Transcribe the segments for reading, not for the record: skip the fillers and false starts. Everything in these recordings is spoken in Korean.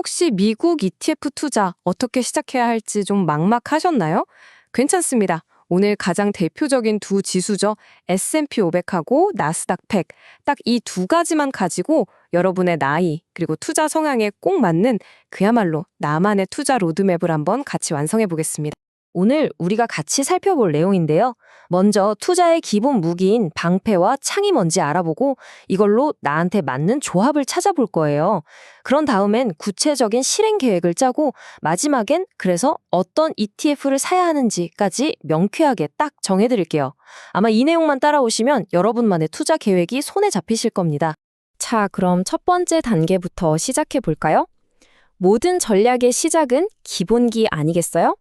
혹시 미국 ETF 투자 어떻게 시작해야 할지 좀 막막하셨나요? 괜찮습니다. 오늘 가장 대표적인 두 지수죠. S&P 500하고 나스닥 100. 딱 이 두 가지만 가지고 여러분의 나이 그리고 투자 성향에 꼭 맞는 그야말로 나만의 투자 로드맵을 한번 같이 완성해 보겠습니다. 오늘 우리가 같이 살펴볼 내용인데요. 먼저 투자의 기본 무기인 방패와 창이 뭔지 알아보고 이걸로 나한테 맞는 조합을 찾아볼 거예요. 그런 다음엔 구체적인 실행 계획을 짜고 마지막엔 그래서 어떤 ETF를 사야 하는지까지 명쾌하게 딱 정해드릴게요. 아마 이 내용만 따라오시면 여러분만의 투자 계획이 손에 잡히실 겁니다. 자, 그럼 첫 번째 단계부터 시작해 볼까요? 모든 전략의 시작은 기본기 아니겠어요?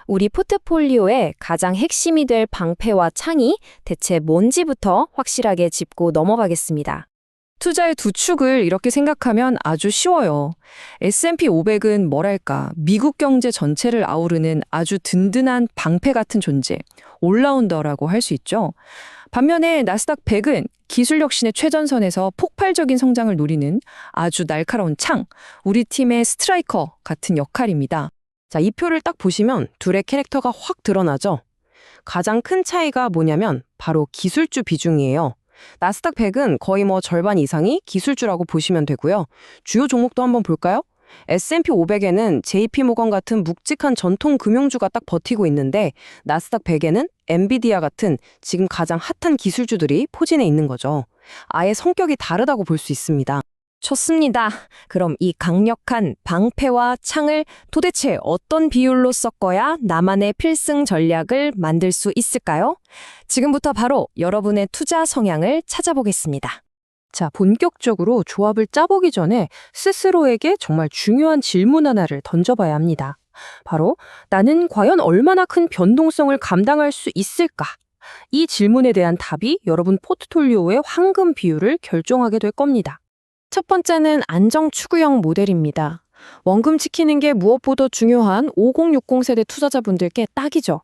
우리 포트폴리오의 가장 핵심이 될 방패와 창이 대체 뭔지부터 확실하게 짚고 넘어가겠습니다. 투자의 두 축을 이렇게 생각하면 아주 쉬워요. S&P 500은 뭐랄까, 미국 경제 전체를 아우르는 아주 든든한 방패 같은 존재, 올라운더라고 할 수 있죠. 반면에 나스닥 100은 기술 혁신의 최전선에서 폭발적인 성장을 노리는 아주 날카로운 창, 우리 팀의 스트라이커 같은 역할입니다. 자, 이 표를 딱 보시면 둘의 캐릭터가 확 드러나죠? 가장 큰 차이가 뭐냐면 바로 기술주 비중이에요. 나스닥 100은 거의 절반 이상이 기술주라고 보시면 되고요. 주요 종목도 한번 볼까요? S&P 500에는 JP모건 같은 묵직한 전통 금융주가 딱 버티고 있는데 나스닥 100에는 엔비디아 같은 지금 가장 핫한 기술주들이 포진해 있는 거죠. 아예 성격이 다르다고 볼 수 있습니다. 좋습니다. 그럼 이 강력한 방패와 창을 도대체 어떤 비율로 섞어야 나만의 필승 전략을 만들 수 있을까요? 지금부터 바로 여러분의 투자 성향을 찾아보겠습니다. 자, 본격적으로 조합을 짜보기 전에 스스로에게 정말 중요한 질문 하나를 던져봐야 합니다. 바로 나는 과연 얼마나 큰 변동성을 감당할 수 있을까? 이 질문에 대한 답이 여러분 포트폴리오의 황금 비율을 결정하게 될 겁니다. 첫 번째는 안정 추구형 모델입니다. 원금 지키는 게 무엇보다 중요한 5060 세대 투자자분들께 딱이죠.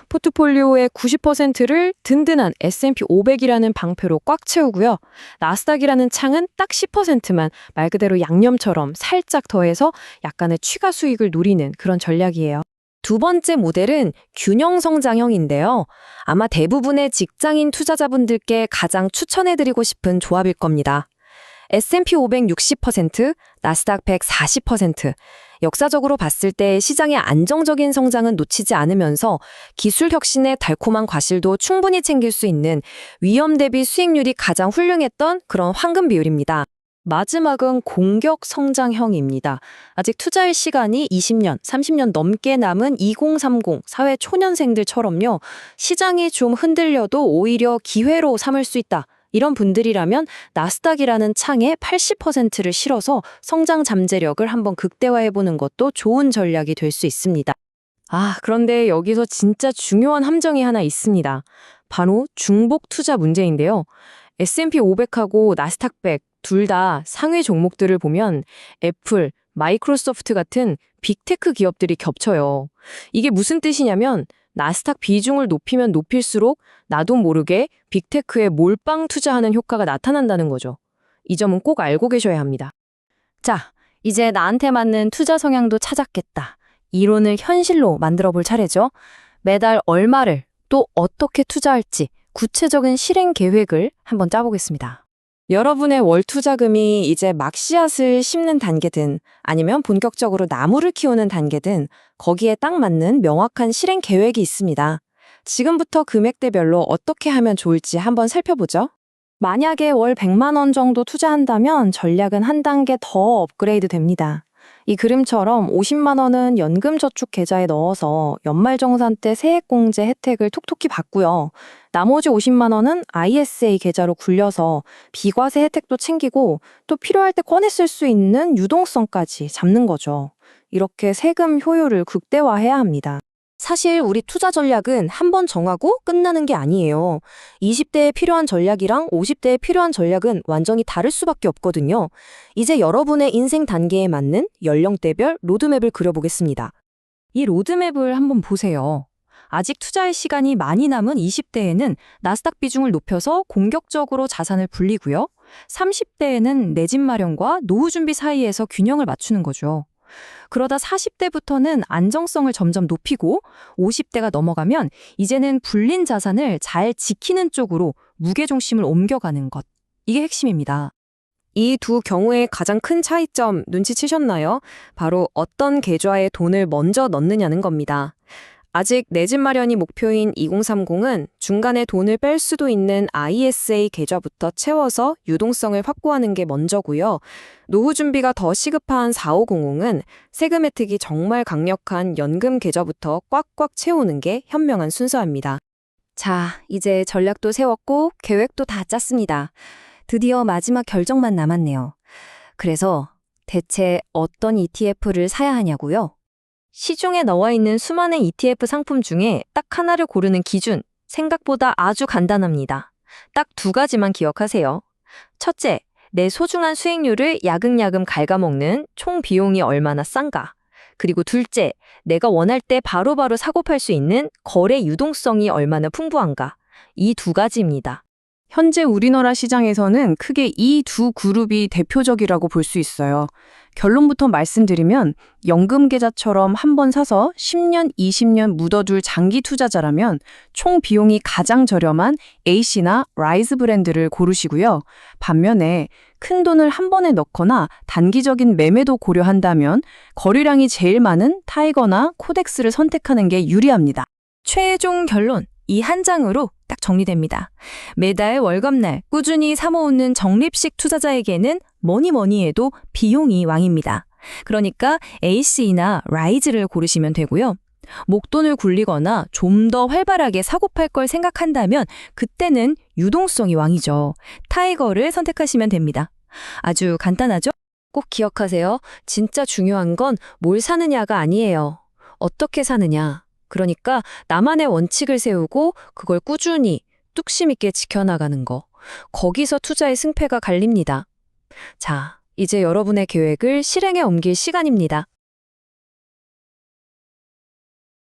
포트폴리오의 90%를 든든한 S&P 500이라는 방패로 꽉 채우고요. 나스닥이라는 창은 딱 10%만 말 그대로 양념처럼 살짝 더해서 약간의 추가 수익을 노리는 그런 전략이에요. 두 번째 모델은 균형 성장형인데요. 아마 대부분의 직장인 투자자분들께 가장 추천해드리고 싶은 조합일 겁니다. S&P 500 60%, 나스닥 100 40%. 역사적으로 봤을 때 시장의 안정적인 성장은 놓치지 않으면서 기술 혁신의 달콤한 과실도 충분히 챙길 수 있는 위험 대비 수익률이 가장 훌륭했던 그런 황금 비율입니다. 마지막은 공격 성장형입니다. 아직 투자할 시간이 20년, 30년 넘게 남은 2030 사회 초년생들처럼요. 시장이 좀 흔들려도 오히려 기회로 삼을 수 있다. 이런 분들이라면 나스닥이라는 창에 80%를 실어서 성장 잠재력을 한번 극대화해보는 것도 좋은 전략이 될 수 있습니다. 그런데 여기서 진짜 중요한 함정이 하나 있습니다. 바로 중복 투자 문제인데요. S&P 500하고 나스닥 100 둘 다 상위 종목들을 보면 애플, 마이크로소프트 같은 빅테크 기업들이 겹쳐요. 이게 무슨 뜻이냐면 나스닥 비중을 높이면 높일수록 나도 모르게 빅테크에 몰빵 투자하는 효과가 나타난다는 거죠. 이 점은 꼭 알고 계셔야 합니다. 자, 이제 나한테 맞는 투자 성향도 찾았겠다. 이론을 현실로 만들어 볼 차례죠. 매달 얼마를 또 어떻게 투자할지 구체적인 실행 계획을 한번 짜보겠습니다. 여러분의 월 투자금이 이제 막 씨앗을 심는 단계든 아니면 본격적으로 나무를 키우는 단계든 거기에 딱 맞는 명확한 실행 계획이 있습니다. 지금부터 금액대별로 어떻게 하면 좋을지 한번 살펴보죠. 만약에 월 100만 원 정도 투자한다면 전략은 한 단계 더 업그레이드 됩니다. 이 그림처럼 50만 원은 연금저축 계좌에 넣어서 연말정산 때 세액공제 혜택을 톡톡히 받고요. 나머지 50만 원은 ISA 계좌로 굴려서 비과세 혜택도 챙기고 또 필요할 때 꺼내 쓸 수 있는 유동성까지 잡는 거죠. 이렇게 세금 효율을 극대화해야 합니다. 사실 우리 투자 전략은 한 번 정하고 끝나는 게 아니에요. 20대에 필요한 전략이랑 50대에 필요한 전략은 완전히 다를 수밖에 없거든요. 이제 여러분의 인생 단계에 맞는 연령대별 로드맵을 그려보겠습니다. 이 로드맵을 한번 보세요. 아직 투자할 시간이 많이 남은 20대에는 나스닥 비중을 높여서 공격적으로 자산을 불리고요. 30대에는 내 집 마련과 노후 준비 사이에서 균형을 맞추는 거죠. 그러다 40대부터는 안정성을 점점 높이고 50대가 넘어가면 이제는 불린 자산을 잘 지키는 쪽으로 무게중심을 옮겨가는 것. 이게 핵심입니다. 이 두 경우의 가장 큰 차이점 눈치채셨나요? 바로 어떤 계좌에 돈을 먼저 넣느냐는 겁니다. 아직 내 집 마련이 목표인 2030은 중간에 돈을 뺄 수도 있는 ISA 계좌부터 채워서 유동성을 확보하는 게 먼저고요. 노후 준비가 더 시급한 4500은 세금 혜택이 정말 강력한 연금 계좌부터 꽉꽉 채우는 게 현명한 순서입니다. 자, 이제 전략도 세웠고 계획도 다 짰습니다. 드디어 마지막 결정만 남았네요. 그래서 대체 어떤 ETF를 사야 하냐고요? 시중에 나와 있는 수많은 ETF 상품 중에 딱 하나를 고르는 기준, 생각보다 아주 간단합니다. 딱 두 가지만 기억하세요. 첫째, 내 소중한 수익률을 야금야금 갉아먹는 총 비용이 얼마나 싼가. 그리고 둘째, 내가 원할 때 바로바로 사고 팔 수 있는 거래 유동성이 얼마나 풍부한가. 이 두 가지입니다. 현재 우리나라 시장에서는 크게 이 두 그룹이 대표적이라고 볼 수 있어요. 결론부터 말씀드리면 연금 계좌처럼 한 번 사서 10년, 20년 묻어둘 장기 투자자라면 총 비용이 가장 저렴한 A씨나 라이즈 브랜드를 고르시고요. 반면에 큰 돈을 한 번에 넣거나 단기적인 매매도 고려한다면 거래량이 제일 많은 타이거나 코덱스를 선택하는 게 유리합니다. 최종 결론, 이 한 장으로 딱 정리됩니다. 매달 월급날 꾸준히 사모으는 적립식 투자자에게는 뭐니 해도 비용이 왕입니다. 그러니까 A씨나 라이즈를 고르시면 되고요. 목돈을 굴리거나 좀 더 활발하게 사고 팔 걸 생각한다면 그때는 유동성이 왕이죠. 타이거를 선택하시면 됩니다. 아주 간단하죠? 꼭 기억하세요. 진짜 중요한 건 뭘 사느냐가 아니에요. 어떻게 사느냐. 그러니까 나만의 원칙을 세우고 그걸 꾸준히 뚝심 있게 지켜나가는 거. 거기서 투자의 승패가 갈립니다. 자, 이제 여러분의 계획을 실행에 옮길 시간입니다.